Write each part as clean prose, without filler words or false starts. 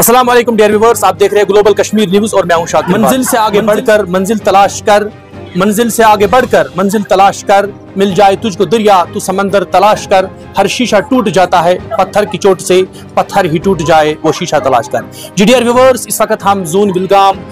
अस्सलाम वालेकुम dear viewers, आप देख रहे हैं ग्लोबल कश्मीर न्यूज और मैं हूं शाकिर। मंजिल से आगे बढ़कर मंजिल तलाश कर, मंजिल से आगे बढ़कर मंजिल तलाश कर, मिल जाए तुझको दरिया तू समंदर तलाश कर। हर शीशा टूट जाता है पत्थर की चोट से, पत्थर ही टूट जाए वो शीशा तलाश कर। जी डियर व्यूअर्स, इस वक्त हम जून विलगाम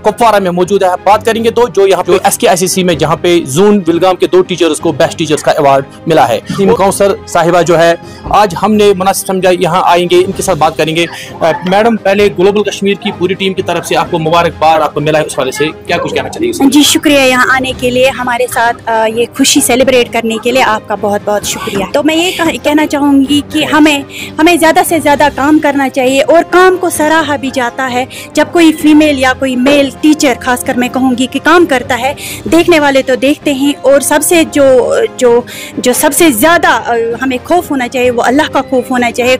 कुपवारा में मौजूद है। बात करेंगे तो जो यहाँ पे SKICC में जहाँ पे जून विलगाम के 2 टीचर्स को बेस्ट टीचर्स का अवार्ड मिला है। काउंसलर साहिबा जो है आज हमने मुनासिब समझा यहाँ आएंगे, इनके साथ बात करेंगे। मैडम, पहले ग्लोबल कश्मीर की पूरी टीम की तरफ से आपको मुबारकबाद आपको मिला है, उस वाले से क्या कुछ कहना चाहिए? जी शुक्रिया, यहाँ आने के लिए, हमारे साथ ये खुशी सेलिब्रेट करने के लिए आपका बहुत बहुत शुक्रिया। तो मैं ये कहना चाहूँगी कि हमें ज़्यादा से ज़्यादा काम करना चाहिए और काम को सराहा भी जाता है जब कोई फीमेल या कोई मेल टीचर, खासकर मैं कहूँगी कि काम करता है। देखने वाले तो देखते हैं, और सबसे जो सबसे ज़्यादा हमें खौफ होना चाहिए वो अल्लाह का खौफ होना चाहिए।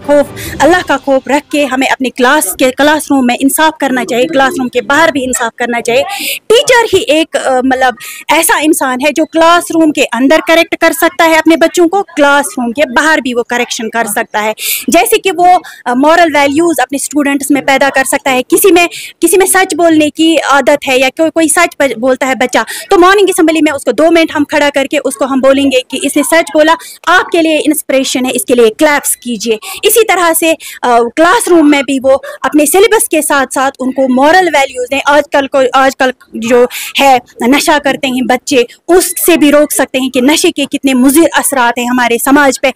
अल्लाह का खौफ रख के हमें अपने क्लासरूम में इंसाफ करना चाहिए, क्लासरूम के बाहर भी इंसाफ करना चाहिए। टीचर ही एक मतलब ऐसा इंसान है जो क्लासरूम के अंदर करेक्ट कर सकता है अपने बच्चों को, क्लासरूम के बाहर भी वो करेक्शन कर सकता है। जैसे कि वो मॉरल वैल्यूज़ अपने स्टूडेंट्स में पैदा कर सकता है। किसी में सच बोलने की आदत है या कोई सच बोलता है बच्चा, तो मॉर्निंग असेंबली में उसको 2 मिनट हम खड़ा करके उसको हम बोलेंगे कि इसने सच बोला, आपके लिए इंस्पिरेशन है, इसके लिए क्लैप्स कीजिए। इसी तरह से क्लासरूम में भी वो अपने सिलेबस के साथ साथ उनको मॉरल वैल्यूज़ दें। आजकल जो है नशा करते हैं बच्चे, उससे भी रोक सकते हैं कि नशे के कितने मुज़िर असरात हैं हमारे समाज पे,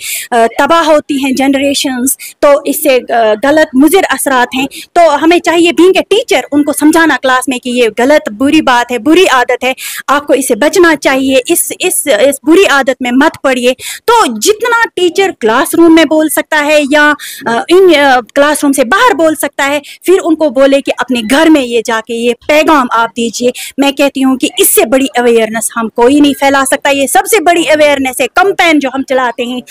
तबाह होती हैं जनरेशंस, तो इससे गलत मुज़िर असरात हैं। तो हमें चाहिए बीइंग ए टीचर उनको समझाना क्लास में कि ये गलत बुरी बात है, बुरी आदत है, आपको इससे बचना चाहिए, इस बुरी आदत में मत पड़िए। तो जितना टीचर क्लासरूम में बोल सकता है या इन क्लासरूम से बाहर बोल सकता है, फिर उनको बोले कि अपने घर में ये जाके ये पैगाम आप दीजिए। मैं कहती हूँ कि इससे बड़ी अवेयरनेस हम कोई नहीं फैला सकता। ये सबसे बड़ी अवेयरनेस है कैंपेन जो हम चलाते हैं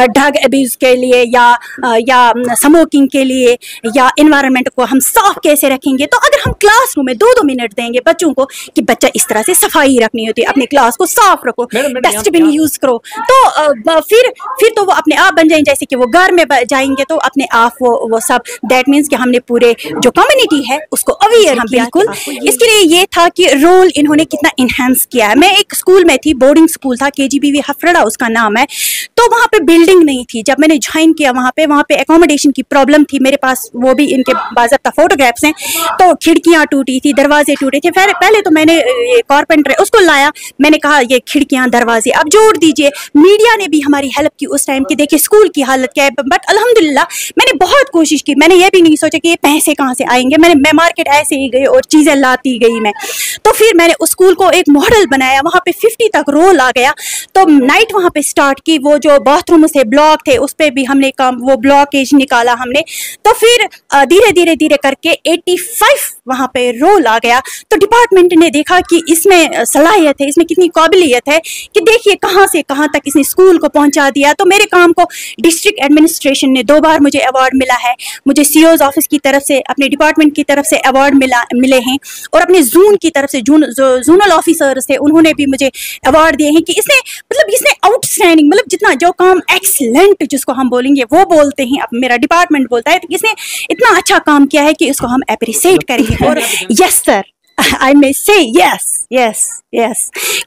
ड्रग अब्यूज़ के लिए या स्मोकिंग के लिए, या एनवायरनमेंट को हम साफ कैसे रखेंगे। तो अगर हम क्लासरूम में 2-2 मिनट देंगे बच्चों को कि बच्चा इस तरह से सफाई रखनी होती है, अपने क्लास को साफ रखो, डस्टबिन यूज करो, तो फिर तो वो अपने आप बन जाएंगे। जैसे कि वो घर में जाएंगे तो अपने आप वो सब, दैट मीन्स कि हमने पूरे जो कम्युनिटी है उसको अवेयर किया। बिल्कुल, इसके लिए ये था कि रोल इन्होंने कितना इन्हेंस किया है। मैं एक स्कूल में थी, बोर्डिंग स्कूल था, KGBV हफरड़ा उसका नाम है। तो वहाँ पे बिल्डिंग नहीं थी जब मैंने ज्वाइन किया। वहाँ पे एकोमोडेशन की प्रॉब्लम थी। मेरे पास वो भी इनके बाज़ाब्ता फोटोग्राफ्स हैं। तो खिड़कियाँ टूटी थी, दरवाजे टूटे थे। पहले तो मैंने ये कारपेंटर उसको लाया, मैंने कहा ये खिड़कियाँ दरवाजे आप जोड़ दीजिए। मीडिया ने भी हमारी हेल्प की उस टाइम की, देखिए स्कूल की हालत क्या है। बट अल्हम्दुलिल्लाह मैंने बहुत कोशिश की। मैंने ये भी नहीं सोचा कि ये पैसे कहाँ से आएंगे। मैं मार्केट ऐसे ही गई और चीज़ें लाती गई मैं। तो फिर मैंने उस स्कूल को एक मॉडल बनाया, वहाँ पे 50 तक रोल आ गया। तो नाइट वहाँ पे स्टार्ट की। वो जो बाथरूम से ब्लॉक थे उस पर भी हमने वो ब्लॉकेज निकाला हमने। तो फिर धीरे करके 85 वहाँ पे रोल आ गया। तो डिपार्टमेंट ने देखा कि इसमें सलाहियत है, इसमें कितनी काबिलियत है कि देखिए कहाँ से कहाँ तक इसने स्कूल को पहुँचा दिया। तो मेरे काम को डिस्ट्रिक्ट एडमिनिस्ट्रेशन ने 2 बार मुझे अवार्ड मिला है। मुझे CO's ऑफिस की तरफ से, अपने डिपार्टमेंट की तरफ से अवार्ड मिले हैं, और अपने जून की तरफ से जोनल ऑफिसर्स थे उन्होंने भी मुझे अवार्ड दिए हैं कि इसने आउटस्टैंडिंग, मतलब जितना जो काम एक्सीलेंट जिसको हम बोलेंगे वो बोलते हैं, अब मेरा डिपार्टमेंट बोलता है, तो इसने इतना अच्छा काम किया है कि इसको हम अप्रिशिएट करेंगे। और yes sir, I may say yes,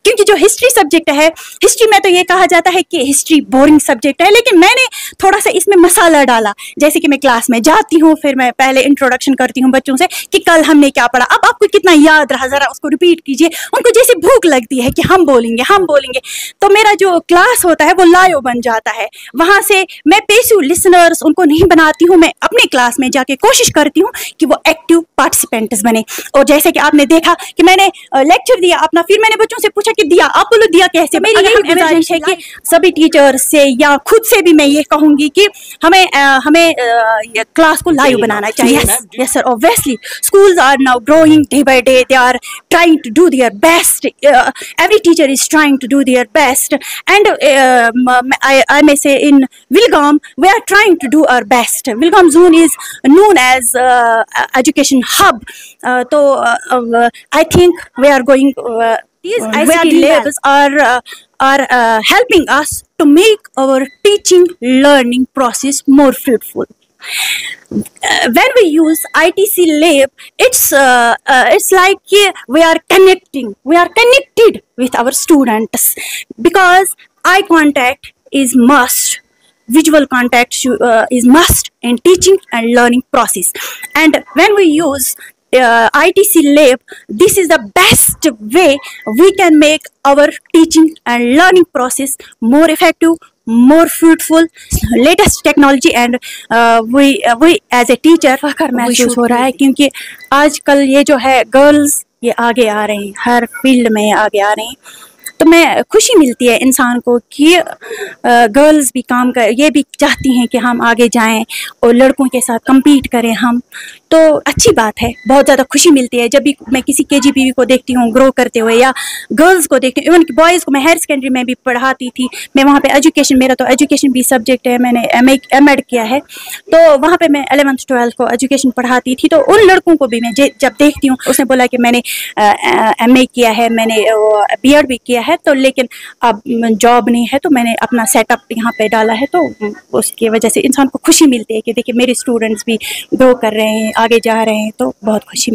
क्योंकि जो हिस्ट्री सब्जेक्ट है, हिस्ट्री में तो ये कहा जाता है कि हिस्ट्री बोरिंग सब्जेक्ट है, लेकिन मैंने थोड़ा सा इसमें मसाला डाला। जैसे कि मैं क्लास में जाती हूँ, फिर मैं पहले इंट्रोडक्शन करती हूँ बच्चों से कि कल हमने क्या पढ़ा, अब आपको कितना याद रहा, जरा उसको रिपीट कीजिए। उनको जैसे भूख लगती है कि हम बोलेंगे, तो मेरा जो क्लास होता है वो लाइव बन जाता है। वहाँ से मैं पैसिव लिसनर्स उनको नहीं बनाती हूँ, मैं अपने क्लास में जाके कोशिश करती हूँ कि वो एक्टिव पार्टिसिपेंट्स बने। और जैसे कि आपने देखा कि मैंने लेक्चर दिया अपना, फिर मैंने बच्चों से पूछा कि दिया, आप बोलो दिया कैसे। मेरी यही गुजारिश है कि सभी टीचर्स से या खुद से भी मैं ये कहूंगी कि हमें क्लास को लाइव बनाना चाहिए। Yes sir, obviously schools are now growing day by day, they are trying to do their best, every teacher is trying to do their best, and I may say in Wilgam we are trying to do our best. Wilgam Zone is known as education hub. I think we are going. These ICT labs are helping us to make our teaching learning process more fruitful. When we use ITC lab, it's like we are connected with our students, because eye contact is must. Visual contact is must in teaching and learning process. And when we use ITC lab, this is the best way we can make our teaching and learning process more effective, more fruitful, latest technology. And we as a teacher फख्र महसूस हो रहा है, क्योंकि आजकल ये जो है girls ये आगे आ रहे हैं, हर फील्ड में आगे आ रहे हैं। तो मैं खुशी मिलती है इंसान को कि गर्ल्स भी काम कर, ये भी चाहती हैं कि हम आगे जाएं और लड़कों के साथ compete करें हम। तो अच्छी बात है, बहुत ज़्यादा खुशी मिलती है जब भी मैं किसी KGPV को देखती हूँ ग्रो करते हुए, या गर्ल्स को देखती हूँ। इवन कि बॉयज़ को मैं हायर सेकेंडरी में भी पढ़ाती थी, मैं वहाँ पे एजुकेशन, मेरा तो एजुकेशन भी सब्जेक्ट है, मैंने MA किया है, तो वहाँ पे मैं 11th 12th को एजुकेशन पढ़ाती थी। तो उन लड़कों को भी मैं जब देखती हूँ, उसने बोला कि मैंने MA किया है, मैंने BEd भी किया है, तो लेकिन अब जॉब नहीं है, तो मैंने अपना सेटअप यहाँ पे डाला है। तो उसकी वजह से इंसान को खुशी मिलती है कि देखिए मेरे स्टूडेंट्स भी ग्रो कर रहे हैं, आगे जा रहे हैं, तो बहुत खुशी